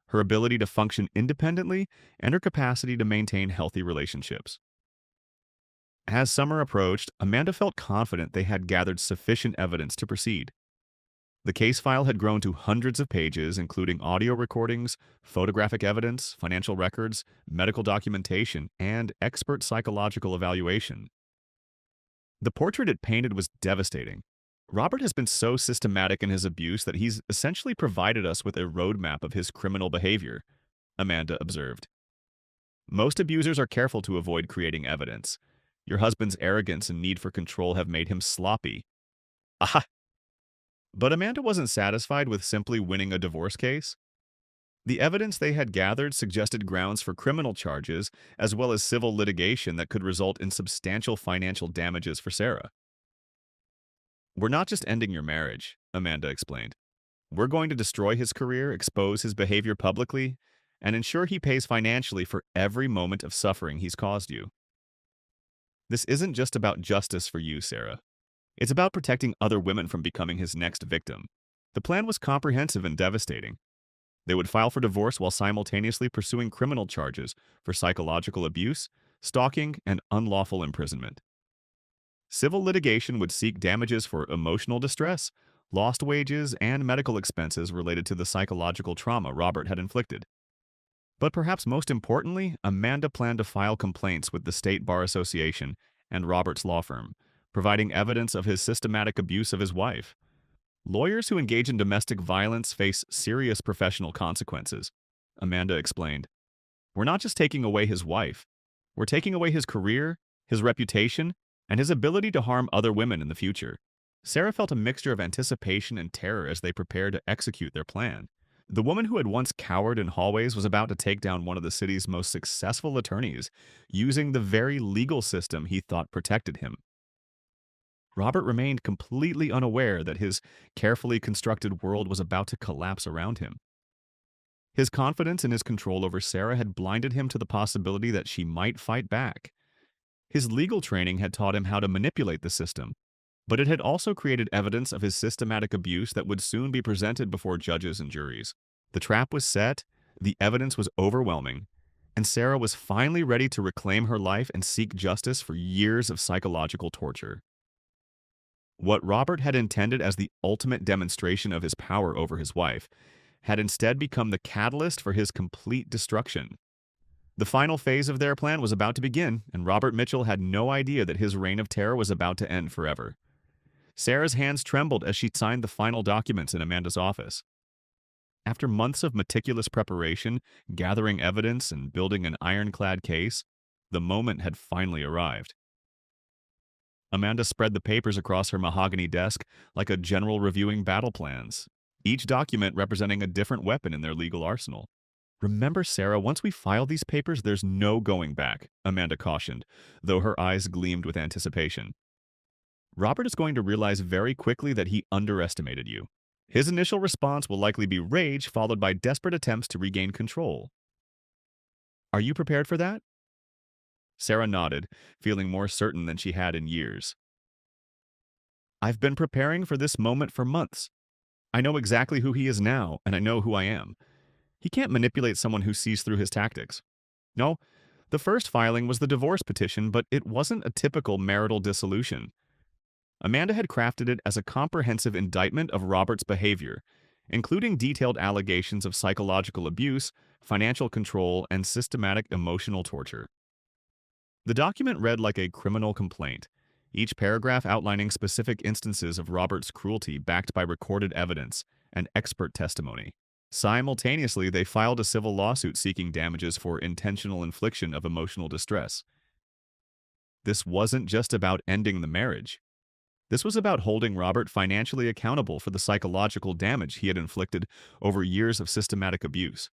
her ability to function independently, and her capacity to maintain healthy relationships. As summer approached, Amanda felt confident they had gathered sufficient evidence to proceed. The case file had grown to hundreds of pages, including audio recordings, photographic evidence, financial records, medical documentation, and expert psychological evaluation. The portrait it painted was devastating. Robert has been so systematic in his abuse that he's essentially provided us with a roadmap of his criminal behavior, Amanda observed. Most abusers are careful to avoid creating evidence. Your husband's arrogance and need for control have made him sloppy. Aha! But Amanda wasn't satisfied with simply winning a divorce case. The evidence they had gathered suggested grounds for criminal charges as well as civil litigation that could result in substantial financial damages for Sarah. We're not just ending your marriage, Amanda explained. We're going to destroy his career, expose his behavior publicly, and ensure he pays financially for every moment of suffering he's caused you. This isn't just about justice for you, Sarah. It's about protecting other women from becoming his next victim. The plan was comprehensive and devastating. They would file for divorce while simultaneously pursuing criminal charges for psychological abuse, stalking, and unlawful imprisonment. Civil litigation would seek damages for emotional distress, lost wages, and medical expenses related to the psychological trauma Robert had inflicted. But perhaps most importantly, Amanda planned to file complaints with the State Bar Association and Robert's law firm, providing evidence of his systematic abuse of his wife. Lawyers who engage in domestic violence face serious professional consequences, Amanda explained. We're not just taking away his wife. We're taking away his career, his reputation, and his ability to harm other women in the future. Sarah felt a mixture of anticipation and terror as they prepared to execute their plan. The woman who had once cowered in hallways was about to take down one of the city's most successful attorneys, using the very legal system he thought protected him. Robert remained completely unaware that his carefully constructed world was about to collapse around him. His confidence in his control over Sarah had blinded him to the possibility that she might fight back. His legal training had taught him how to manipulate the system, but it had also created evidence of his systematic abuse that would soon be presented before judges and juries. The trap was set, the evidence was overwhelming, and Sarah was finally ready to reclaim her life and seek justice for years of psychological torture. What Robert had intended as the ultimate demonstration of his power over his wife had instead become the catalyst for his complete destruction. The final phase of their plan was about to begin, and Robert Mitchell had no idea that his reign of terror was about to end forever. Sarah's hands trembled as she signed the final documents in Amanda's office. After months of meticulous preparation, gathering evidence, and building an ironclad case, the moment had finally arrived. Amanda spread the papers across her mahogany desk like a general reviewing battle plans, each document representing a different weapon in their legal arsenal. Remember, Sarah, once we file these papers, there's no going back, Amanda cautioned, though her eyes gleamed with anticipation. Robert is going to realize very quickly that he underestimated you. His initial response will likely be rage, followed by desperate attempts to regain control. Are you prepared for that? Sarah nodded, feeling more certain than she had in years. I've been preparing for this moment for months. I know exactly who he is now, and I know who I am. He can't manipulate someone who sees through his tactics. No, the first filing was the divorce petition, but it wasn't a typical marital dissolution. Amanda had crafted it as a comprehensive indictment of Robert's behavior, including detailed allegations of psychological abuse, financial control, and systematic emotional torture. The document read like a criminal complaint, each paragraph outlining specific instances of Robert's cruelty backed by recorded evidence and expert testimony. Simultaneously, they filed a civil lawsuit seeking damages for intentional infliction of emotional distress. This wasn't just about ending the marriage. This was about holding Robert financially accountable for the psychological damage he had inflicted over years of systematic abuse.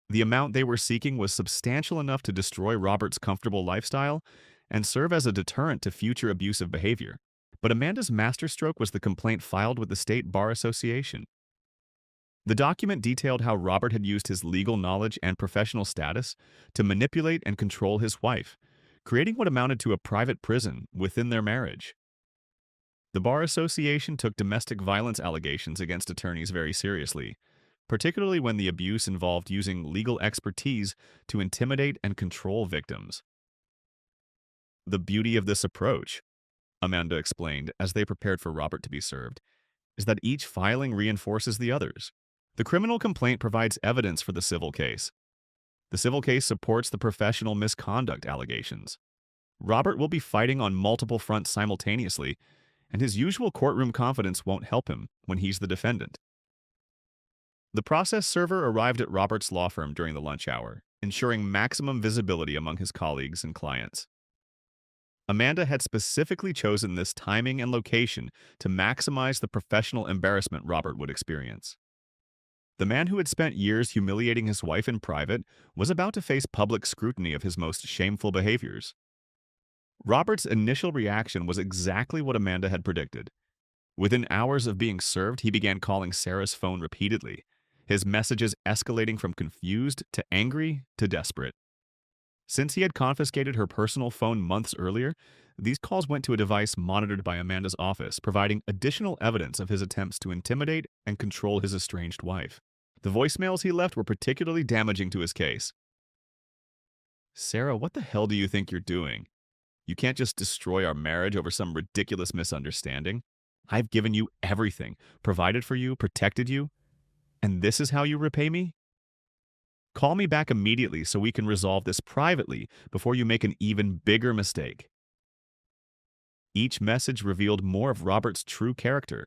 The amount they were seeking was substantial enough to destroy Robert's comfortable lifestyle and serve as a deterrent to future abusive behavior. But Amanda's masterstroke was the complaint filed with the State Bar Association. The document detailed how Robert had used his legal knowledge and professional status to manipulate and control his wife, creating what amounted to a private prison within their marriage. The Bar Association took domestic violence allegations against attorneys very seriously, particularly when the abuse involved using legal expertise to intimidate and control victims. The beauty of this approach, Amanda explained as they prepared for Robert to be served, is that each filing reinforces the others. The criminal complaint provides evidence for the civil case. The civil case supports the professional misconduct allegations. Robert will be fighting on multiple fronts simultaneously, and his usual courtroom confidence won't help him when he's the defendant. The process server arrived at Robert's law firm during the lunch hour, ensuring maximum visibility among his colleagues and clients. Amanda had specifically chosen this timing and location to maximize the professional embarrassment Robert would experience. The man who had spent years humiliating his wife in private was about to face public scrutiny of his most shameful behaviors. Robert's initial reaction was exactly what Amanda had predicted. Within hours of being served, he began calling Sarah's phone repeatedly, his messages escalating from confused to angry to desperate. Since he had confiscated her personal phone months earlier, these calls went to a device monitored by Amanda's office, providing additional evidence of his attempts to intimidate and control his estranged wife. The voicemails he left were particularly damaging to his case. "Sarah, what the hell do you think you're doing? You can't just destroy our marriage over some ridiculous misunderstanding. I've given you everything, provided for you, protected you, and this is how you repay me? Call me back immediately so we can resolve this privately before you make an even bigger mistake." Each message revealed more of Robert's true character.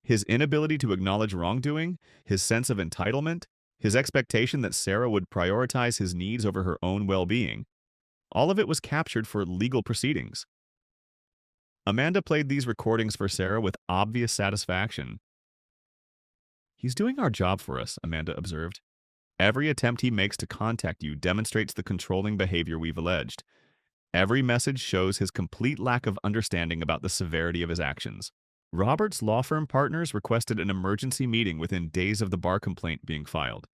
His inability to acknowledge wrongdoing, his sense of entitlement, his expectation that Sarah would prioritize his needs over her own well-being. All of it was captured for legal proceedings. Amanda played these recordings for Sarah with obvious satisfaction. "He's doing our job for us," Amanda observed. "Every attempt he makes to contact you demonstrates the controlling behavior we've alleged. Every message shows his complete lack of understanding about the severity of his actions." Robert's law firm partners requested an emergency meeting within days of the bar complaint being filed.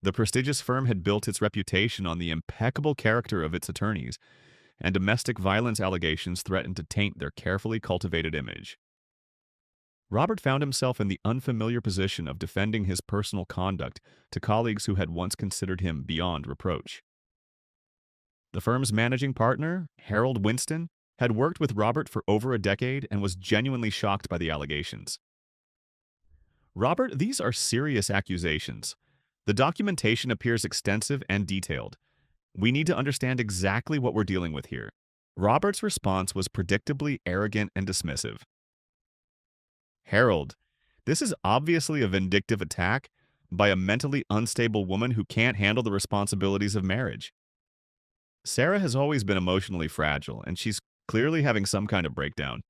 The prestigious firm had built its reputation on the impeccable character of its attorneys, and domestic violence allegations threatened to taint their carefully cultivated image. Robert found himself in the unfamiliar position of defending his personal conduct to colleagues who had once considered him beyond reproach. The firm's managing partner, Harold Winston, had worked with Robert for over a decade and was genuinely shocked by the allegations. "Robert, these are serious accusations. The documentation appears extensive and detailed. We need to understand exactly what we're dealing with here." Robert's response was predictably arrogant and dismissive. "Harold, this is obviously a vindictive attack by a mentally unstable woman who can't handle the responsibilities of marriage. Sarah has always been emotionally fragile, and she's clearly having some kind of breakdown.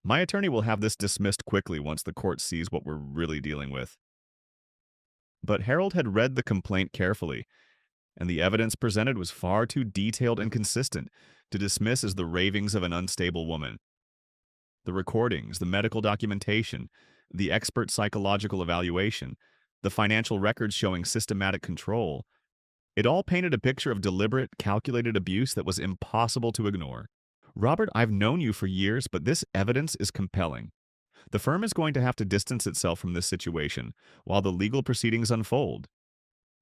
My attorney will have this dismissed quickly once the court sees what we're really dealing with." But Harold had read the complaint carefully, and the evidence presented was far too detailed and consistent to dismiss as the ravings of an unstable woman. The recordings, the medical documentation, the expert psychological evaluation, the financial records showing systematic control, it all painted a picture of deliberate, calculated abuse that was impossible to ignore. "Robert, I've known you for years, but this evidence is compelling. The firm is going to have to distance itself from this situation while the legal proceedings unfold.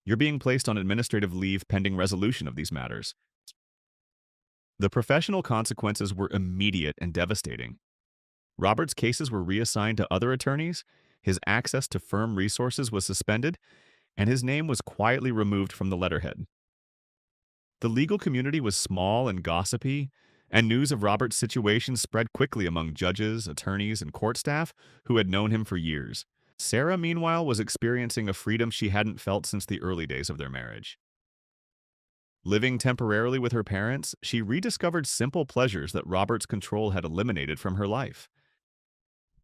You're being placed on administrative leave pending resolution of these matters." The professional consequences were immediate and devastating. Robert's cases were reassigned to other attorneys, his access to firm resources was suspended, and his name was quietly removed from the letterhead. The legal community was small and gossipy, and news of Robert's situation spread quickly among judges, attorneys, and court staff who had known him for years. Sarah, meanwhile, was experiencing a freedom she hadn't felt since the early days of their marriage. Living temporarily with her parents, she rediscovered simple pleasures that Robert's control had eliminated from her life.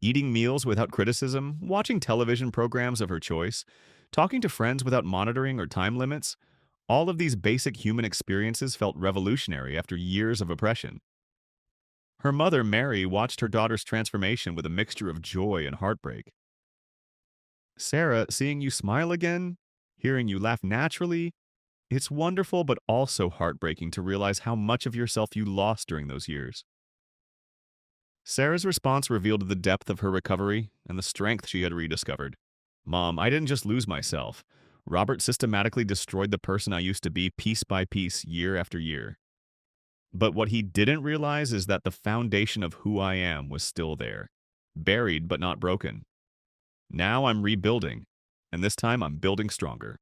Eating meals without criticism, watching television programs of her choice, talking to friends without monitoring or time limits, all of these basic human experiences felt revolutionary after years of oppression. Her mother, Mary, watched her daughter's transformation with a mixture of joy and heartbreak. "Sarah, seeing you smile again, hearing you laugh naturally, it's wonderful but also heartbreaking to realize how much of yourself you lost during those years." Sarah's response revealed the depth of her recovery and the strength she had rediscovered. "Mom, I didn't just lose myself. Robert systematically destroyed the person I used to be piece by piece, year after year." But what he didn't realize is that the foundation of who I am was still there, buried but not broken. Now I'm rebuilding, and this time I'm building stronger.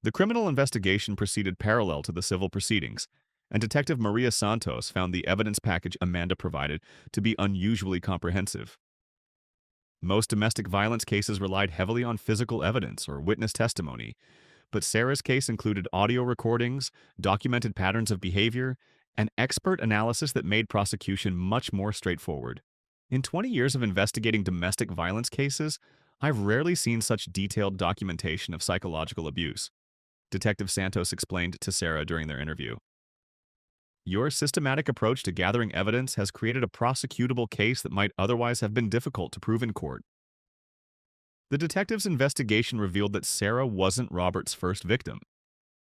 The criminal investigation proceeded parallel to the civil proceedings, and Detective Maria Santos found the evidence package Amanda provided to be unusually comprehensive. Most domestic violence cases relied heavily on physical evidence or witness testimony, but Sarah's case included audio recordings, documented patterns of behavior, and expert analysis that made prosecution much more straightforward. In 20 years of investigating domestic violence cases, I've rarely seen such detailed documentation of psychological abuse, Detective Santos explained to Sarah during their interview. Your systematic approach to gathering evidence has created a prosecutable case that might otherwise have been difficult to prove in court. The detective's investigation revealed that Sarah wasn't Robert's first victim.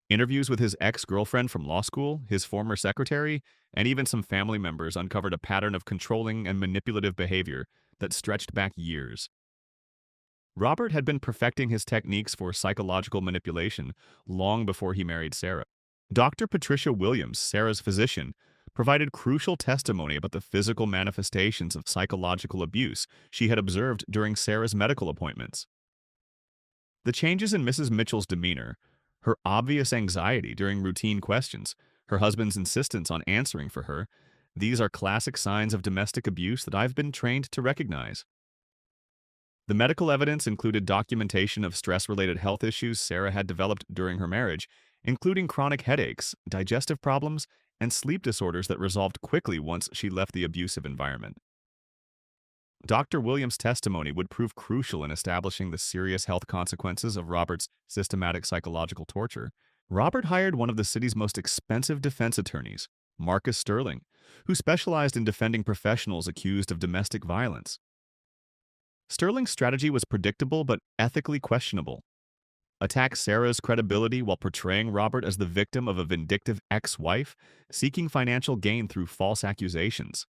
Interviews with his ex-girlfriend from law school, his former secretary, and even some family members uncovered a pattern of controlling and manipulative behavior that stretched back years. Robert had been perfecting his techniques for psychological manipulation long before he married Sarah. Dr. Patricia Williams, Sarah's physician, provided crucial testimony about the physical manifestations of psychological abuse she had observed during Sarah's medical appointments. The changes in Mrs. Mitchell's demeanor, her obvious anxiety during routine questions, her husband's insistence on answering for her, these are classic signs of domestic abuse that I've been trained to recognize. The medical evidence included documentation of stress-related health issues Sarah had developed during her marriage, including chronic headaches, digestive problems, and sleep disorders that resolved quickly once she left the abusive environment. Dr. Williams' testimony would prove crucial in establishing the serious health consequences of Robert's systematic psychological torture. Robert hired one of the city's most expensive defense attorneys, Marcus Sterling, who specialized in defending professionals accused of domestic violence. Sterling's strategy was predictable but ethically questionable. Attack Sarah's credibility while portraying Robert as the victim of a vindictive ex-wife, seeking financial gain through false accusations.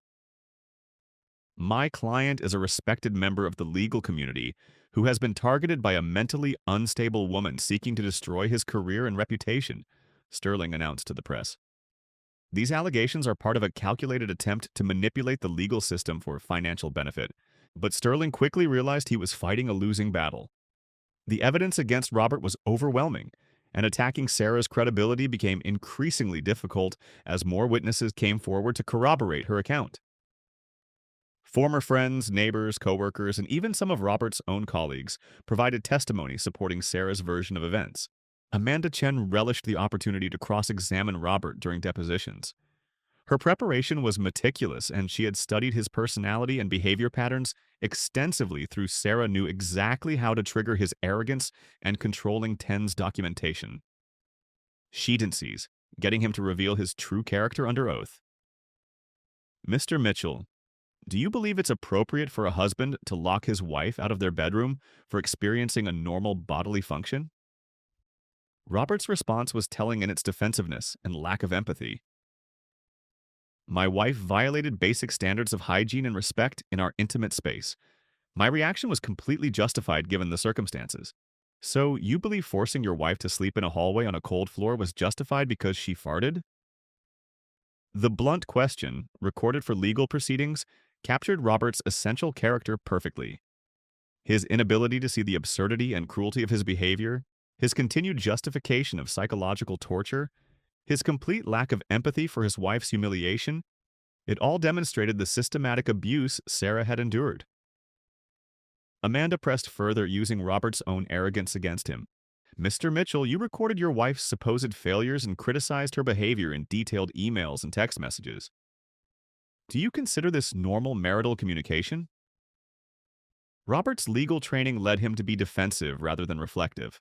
My client is a respected member of the legal community who has been targeted by a mentally unstable woman seeking to destroy his career and reputation, Sterling announced to the press. These allegations are part of a calculated attempt to manipulate the legal system for financial benefit, but Sterling quickly realized he was fighting a losing battle. The evidence against Robert was overwhelming, and attacking Sarah's credibility became increasingly difficult as more witnesses came forward to corroborate her account. Former friends, neighbors, coworkers, and even some of Robert's own colleagues provided testimony supporting Sarah's version of events. Amanda Chen relished the opportunity to cross-examine Robert during depositions. Her preparation was meticulous, and she had studied his personality and behavior patterns extensively through Sarah knew exactly how to trigger his arrogance and controlling Ten's documentation. She didn't seize, getting him to reveal his true character under oath. Mr. Mitchell, do you believe it's appropriate for a husband to lock his wife out of their bedroom for experiencing a normal bodily function? Robert's response was telling in its defensiveness and lack of empathy. My wife violated basic standards of hygiene and respect in our intimate space. My reaction was completely justified given the circumstances. So, you believe forcing your wife to sleep in a hallway on a cold floor was justified because she farted? The blunt question, recorded for legal proceedings, captured Robert's essential character perfectly. His inability to see the absurdity and cruelty of his behavior, his continued justification of psychological torture, his complete lack of empathy for his wife's humiliation, it all demonstrated the systematic abuse Sarah had endured. Amanda pressed further, using Robert's own arrogance against him. Mr. Mitchell, you recorded your wife's supposed failures and criticized her behavior in detailed emails and text messages. Do you consider this normal marital communication? Robert's legal training led him to be defensive rather than reflective.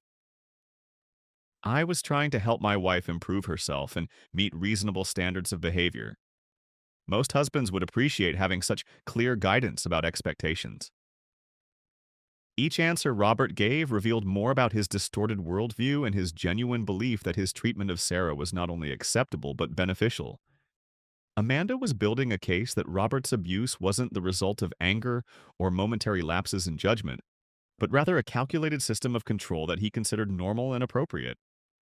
I was trying to help my wife improve herself and meet reasonable standards of behavior. Most husbands would appreciate having such clear guidance about expectations. Each answer Robert gave revealed more about his distorted worldview and his genuine belief that his treatment of Sarah was not only acceptable but beneficial. Amanda was building a case that Robert's abuse wasn't the result of anger or momentary lapses in judgment, but rather a calculated system of control that he considered normal and appropriate.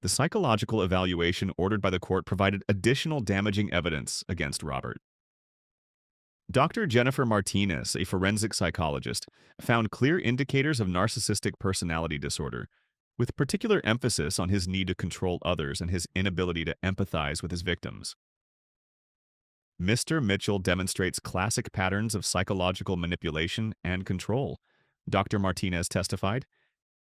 The psychological evaluation ordered by the court provided additional damaging evidence against Robert. Dr. Jennifer Martinez, a forensic psychologist, found clear indicators of narcissistic personality disorder, with particular emphasis on his need to control others and his inability to empathize with his victims. Mr. Mitchell demonstrates classic patterns of psychological manipulation and control, Dr. Martinez testified.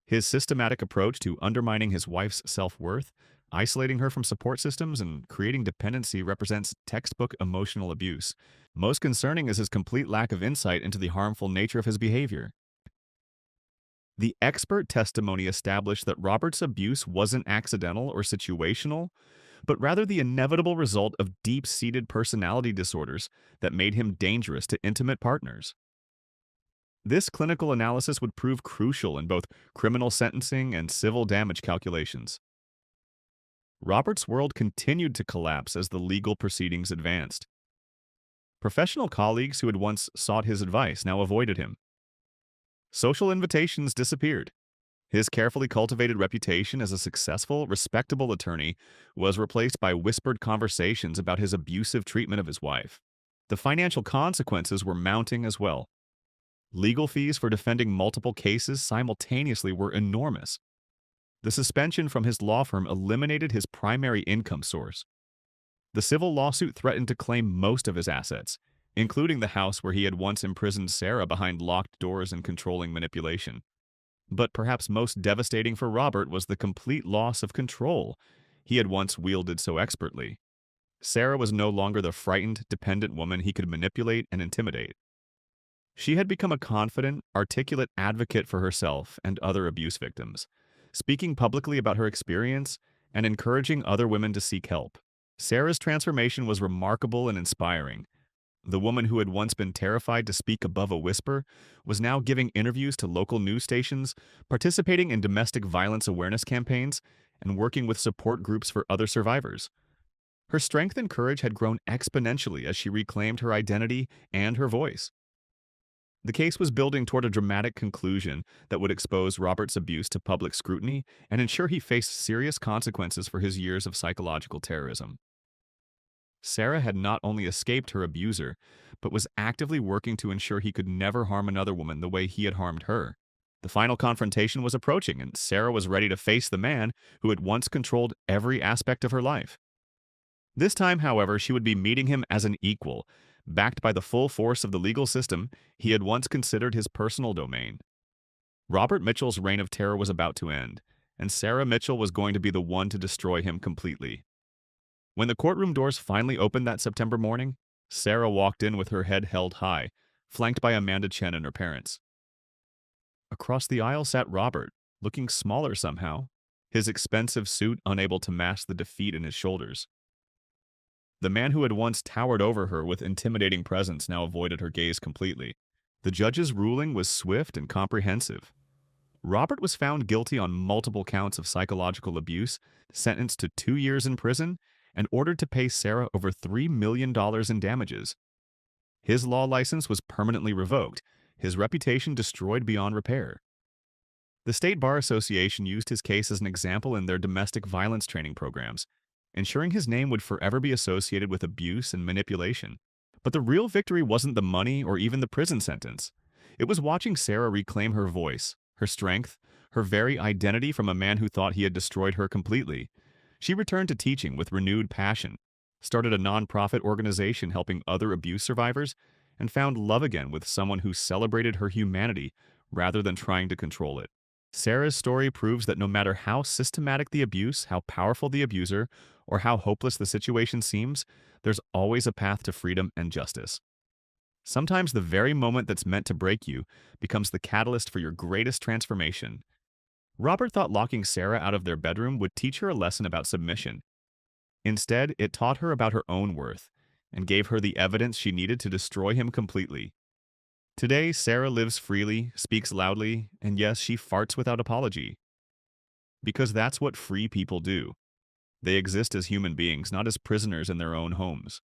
His systematic approach to undermining his wife's self-worth, isolating her from support systems, and creating dependency represents textbook emotional abuse. Most concerning is his complete lack of insight into the harmful nature of his behavior. The expert testimony established that Robert's abuse wasn't accidental or situational, but rather the inevitable result of deep-seated personality disorders that made him dangerous to intimate partners. This clinical analysis would prove crucial in both criminal sentencing and civil damage calculations. Robert's world continued to collapse as the legal proceedings advanced. Professional colleagues who had once sought his advice now avoided him. Social invitations disappeared. His carefully cultivated reputation as a successful, respectable attorney was replaced by whispered conversations about his abusive treatment of his wife. The financial consequences were mounting as well. Legal fees for defending multiple cases simultaneously were enormous. The suspension from his law firm eliminated his primary income source. The civil lawsuit threatened to claim most of his assets, including the house where he had once imprisoned Sarah behind locked doors and controlling manipulation. But perhaps most devastating for Robert was the complete loss of control he had once wielded so expertly. Sarah was no longer the frightened, dependent woman he could manipulate and intimidate. She had become a confident, articulate advocate for herself and other abuse victims, speaking publicly about her experience and encouraging other women to seek help. Sarah's transformation was remarkable and inspiring. The woman who had once been terrified to speak above a whisper was now giving interviews to local news stations, participating in domestic violence awareness campaigns, and working with support groups for other survivors. Her strength and courage had grown exponentially as she reclaimed her identity and her voice. The case was building toward a dramatic conclusion that would expose Robert's abuse to public scrutiny and ensure he faced serious consequences for his years of psychological terrorism. Sarah had not only escaped her abuser, but was actively working to ensure he could never harm another woman the way he had harmed her. The final confrontation was approaching, and Sarah was ready to face the man who had once controlled every aspect of her life. This time, however, she would be meeting him as an equal, backed by the full force of the legal system he had once considered his personal domain. Robert Mitchell's reign of terror was about to end, and Sarah Mitchell was going to be the one to destroy him completely. When the courtroom doors finally opened that September morning, Sarah walked in with her head held high, flanked by Amanda Chen and her parents. Across the aisle sat Robert, looking smaller somehow, his expensive suit unable to mask the defeat in his shoulders. The man who had once towered over her with intimidating presence now avoided her gaze completely. The judge's ruling was swift and comprehensive. Robert was found guilty on multiple counts of psychological abuse, sentenced to 2 years in prison, and ordered to pay Sarah over $3 million in damages. His law license was permanently revoked, his reputation destroyed beyond repair. The State Bar Association used his case as an example in their domestic violence training programs, ensuring his name would forever be associated with abuse and manipulation. But the real victory wasn't the money or even the prison sentence. It was watching Sarah reclaim her voice, her strength, her very identity from a man who thought he had destroyed her completely. She returned to teaching with renewed passion, started a nonprofit organization helping other abuse survivors, and found love again with someone who celebrated her humanity rather than trying to control it. Sarah's story proves that no matter how systematic the abuse, how powerful the abuser, or how hopeless the situation seems, there's always a path to freedom and justice. Sometimes the very moment that's meant to break you becomes the catalyst for your greatest transformation. Robert thought locking Sarah out of their bedroom would teach her a lesson about submission. Instead, it taught her about her own worth and gave her the evidence she needed to destroy him completely. Today, Sarah lives freely, speaks loudly, and yes, she farts without apology. Because that's what free people do. They exist as human beings, not as prisoners in their own homes.